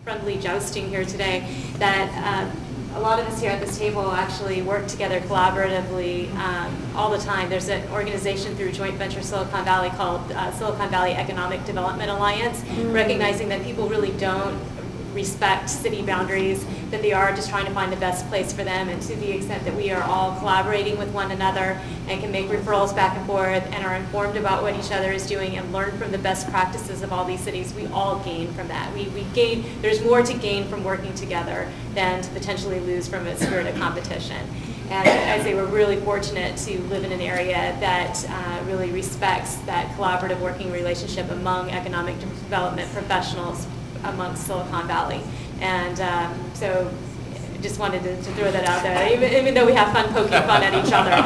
friendly jousting here today, that a lot of us here at this table actually work together collaboratively all the time. There's an organization through Joint Venture Silicon Valley called Silicon Valley Economic Development Alliance, recognizing that people really don't respect city boundaries, that they are just trying to find the best place for them, and to the extent that we are all collaborating with one another and can make referrals back and forth and are informed about what each other is doing and learn from the best practices of all these cities, we all gain from that. We gain, there's more to gain from working together than to potentially lose from a spirit of competition. And I'd say we're really fortunate to live in an area that really respects that collaborative working relationship among economic development professionals amongst Silicon Valley. And so just wanted to throw that out there, even though we have fun poking fun at each other.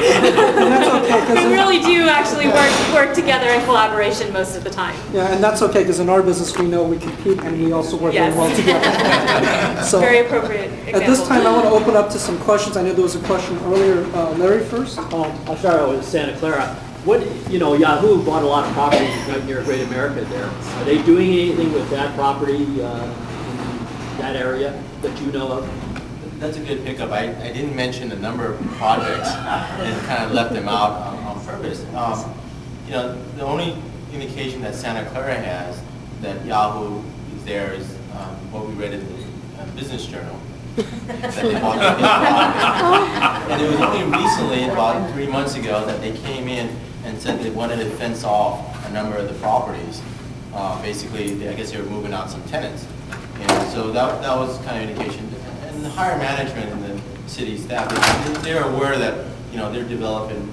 We really do actually work together in collaboration most of the time. Yeah, and that's okay, because in our business we know we compete and we also work very well together. So, very appropriate example. At this time I want to open up to some questions. I know there was a question earlier. Larry first. I'll start out with Santa Clara. What, Yahoo bought a lot of properties near Great America there. Are they doing anything with that property in that area that you know of? That's a good pickup. I didn't mention a number of projects and kind of left them out on purpose. The only indication that Santa Clara has that Yahoo is there is what we read in the Business Journal. That they bought the and it was only recently, about 3 months ago, that they came in and said they wanted to fence off a number of the properties. Basically, I guess they were moving out some tenants. And so that was kind of indication. And the higher management and the city staff, they're aware that they're developing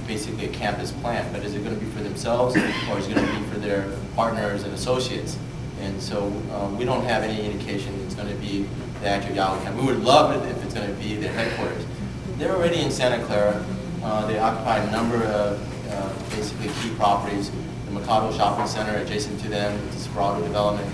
basically a campus plan. But is it going to be for themselves, or is it going to be for their partners and associates? And so we don't have any indication it's going to be the actual Yahoo campus. We would love it if it's going to be their headquarters. They're already in Santa Clara. They occupy a number of basically key properties. The Mikado Shopping Center adjacent to them, the Serato development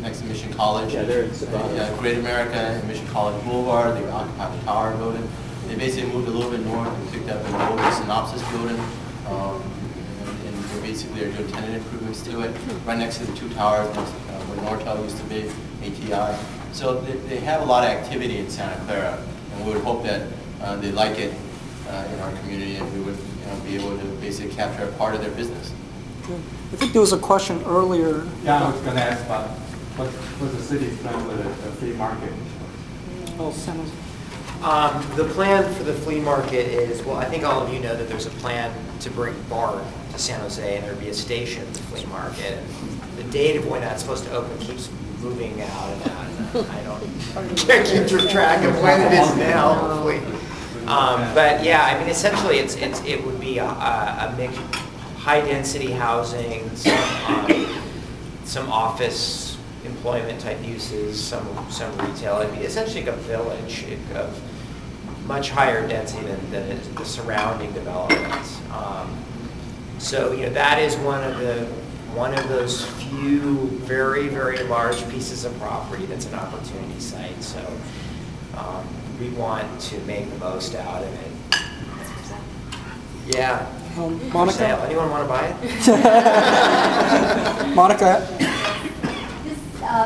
next to Mission College. Yeah, they're in Serato. Great America and Mission College Boulevard. They occupy the Tower building. They basically moved a little bit north and picked up the old Synopsis building. And they basically are doing tenant improvements to it. Right next to the two towers, where Nortel used to be, ATI. So they have a lot of activity in Santa Clara, and we would hope that they like it in our community, and we would be able to basically capture a part of their business. I think there was a question earlier. Yeah, I was going to ask about what the city's done with the flea market. Oh, Santa. The plan for the flea market is, well, I think all of you know that there's a plan to bring BART to San Jose, and there'd be a station at the flea market. And the date of when that's supposed to open keeps moving out and out. And I can't keep track of when it is now, hopefully. But yeah, I mean, essentially, it would be a mix, high-density housing, some office employment type uses, some retail. It'd be essentially like a village of much higher density than the surrounding developments. So that is one of those few very, very large pieces of property that's an opportunity site. So we want to make the most out of it. Yeah. Monica? Anyone want to buy it? Monica?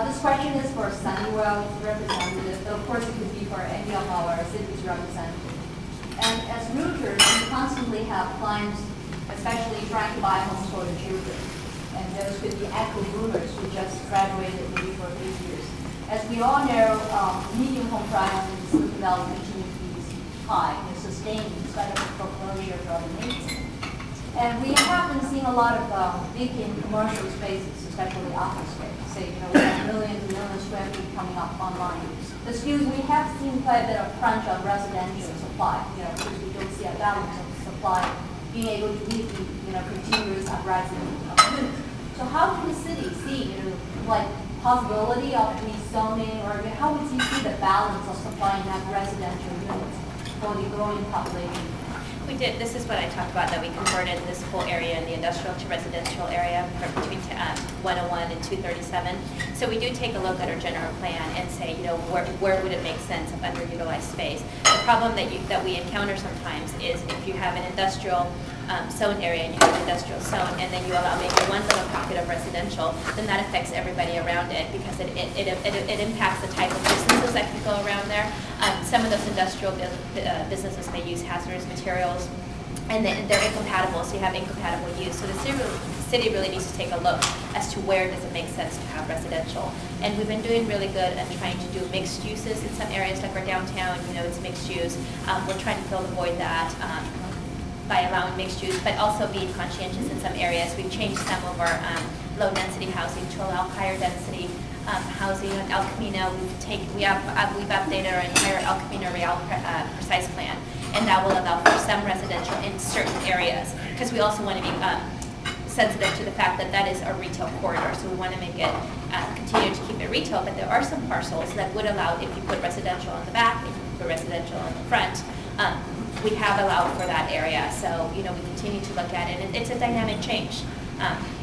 This question is for Sunnyvale representative, but of course it could be for any of our city's representatives. And as realtors, we constantly have clients, especially trying to buy homes for the children. And those could be active boomers who just graduated maybe for 8 years. As we all know, median home prices in Silicon Valley continue to be high and sustained in spite of the foreclosure of the nation. And we haven't seen a lot of vacant commercial spaces, especially office space. Say, we have millions and millions of square feet coming up online. But still, we have seen quite a bit of crunch on residential supply, because we don't see a balance of supply being able to meet the, continuous uprising of units. So how can the city see, possibility of rezoning, or how would you see the balance of supplying that residential units for the growing population? We did. This is what I talked about, that we converted this whole area in the industrial to residential area between 101 and 237. So we do take a look at our general plan and say, where would it make sense of underutilized space? The problem that we encounter sometimes is if you have an industrial zone area and you have an industrial zone, and then you allow maybe one little pocket of residential, then that affects everybody around it because it impacts the type of businesses that can go around there. Some of those industrial businesses may use hazardous materials, and they're incompatible, so you have incompatible use. So the city really needs to take a look as to where does it make sense to have residential. And we've been doing really good at trying to do mixed uses in some areas, like our downtown, it's mixed use. We're trying to fill the void that by allowing mixed use, but also being conscientious in some areas. We've changed some of our low-density housing to allow higher density housing on El Camino. We've updated our entire El Camino Real precise plan, and that will allow for some residential in certain areas, because we also want to be sensitive to the fact that that is a retail corridor, so we want to make it continue to keep it retail, but there are some parcels that would allow, if you put residential on the back, if you put residential on the front, we have allowed for that area. So, we continue to look at it, and it's a dynamic change.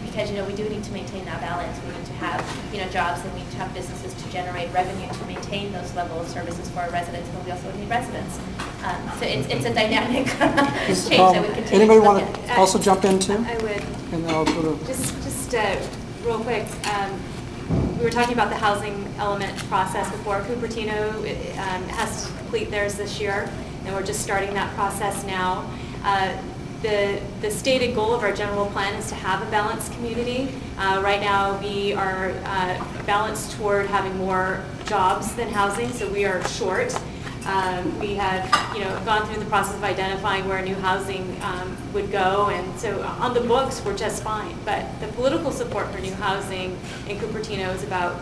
Because, we do need to maintain that balance. We need to have, jobs, and we need to have businesses to generate revenue to maintain those level of services for our residents, but we also need residents. So it's a dynamic change that we continue Anybody to look want at. to also jump in too? I would. And then I'll go to... Just real quick, we were talking about the housing element process before. Cupertino has to complete theirs this year, and we're just starting that process now. The stated goal of our general plan is to have a balanced community. Right now we are balanced toward having more jobs than housing, so we are short. We have gone through the process of identifying where new housing would go, and so on the books we're just fine, but the political support for new housing in Cupertino is about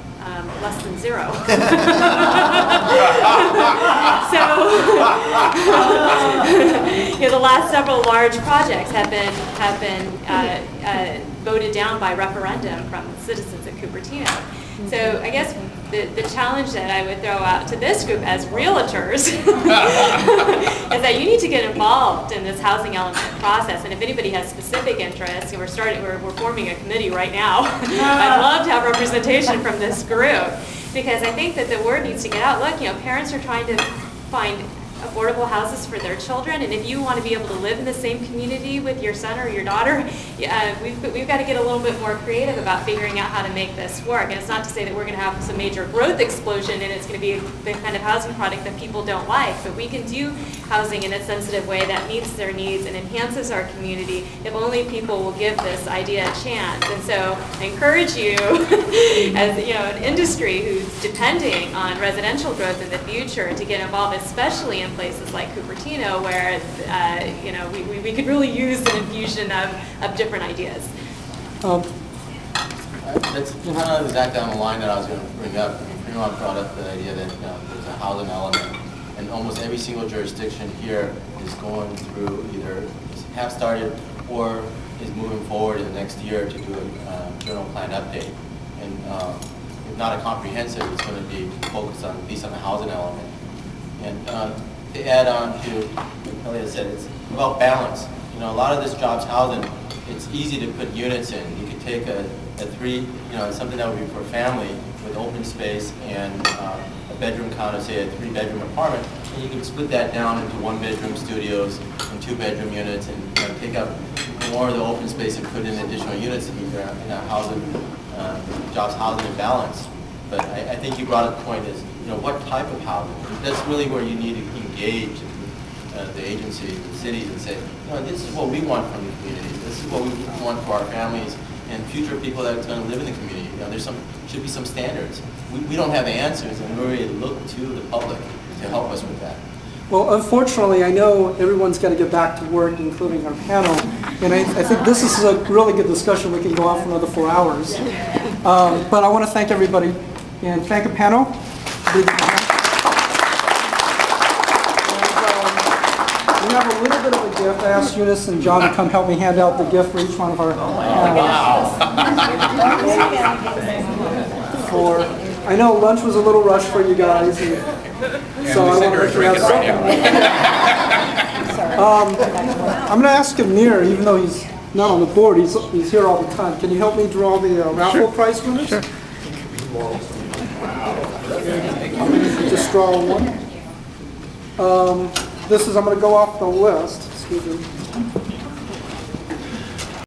less than zero. So the last several large projects have been voted down by referendum from citizens at Cupertino. So I guess the challenge that I would throw out to this group as realtors is that you need to get involved in this housing element process. And if anybody has specific interests, we're forming a committee right now. I'd love to have representation from this group, because I think that the word needs to get out. Look, parents are trying to find affordable houses for their children, and if you want to be able to live in the same community with your son or your daughter, we've got to get a little bit more creative about figuring out how to make this work. And it's not to say that we're going to have some major growth explosion and it's going to be the kind of housing product that people don't like, but we can do housing in a sensitive way that meets their needs and enhances our community if only people will give this idea a chance. And so I encourage you as an industry who's depending on residential growth in the future to get involved, especially in places like Cupertino, where we could really use an infusion of different ideas. That's kind of exactly on the line that I was going to bring up. Fremont brought up the idea that there's a housing element, and almost every single jurisdiction here is going through either have started or is moving forward in the next year to do a general plan update. And if not a comprehensive, it's going to be focused on at least on the housing element. And to add on to what Elliot said, it's about balance. A lot of this jobs housing, it's easy to put units in. You could take a something that would be for a family with open space and a bedroom count of, say, a 3-bedroom apartment, and you can split that down into 1-bedroom studios and 2-bedroom units, and take up more of the open space and put in additional units to keep a housing, jobs housing in balance. But I think you brought up the point is, what type of housing? That's really where you need to engage the agencies, the cities, and say, this is what we want from the community. This is what we want for our families and future people that are going to live in the community. Should be some standards. We don't have answers, and we really look to the public to help us with that. Well, unfortunately, I know everyone's got to get back to work, including our panel, and I think this is a really good discussion. We can go on for another 4 hours. But I want to thank everybody and thank the panel. We have a little bit of a gift. I asked Eunice and John to come help me hand out the gift for each one of our I know lunch was a little rushed for you guys, so I want to make sure you have something. I'm going to ask Amir, even though he's not on the board, he's here all the time. Can you help me draw the raffle prize winners? Sure. Just draw one. I'm going to go off the list. Excuse me.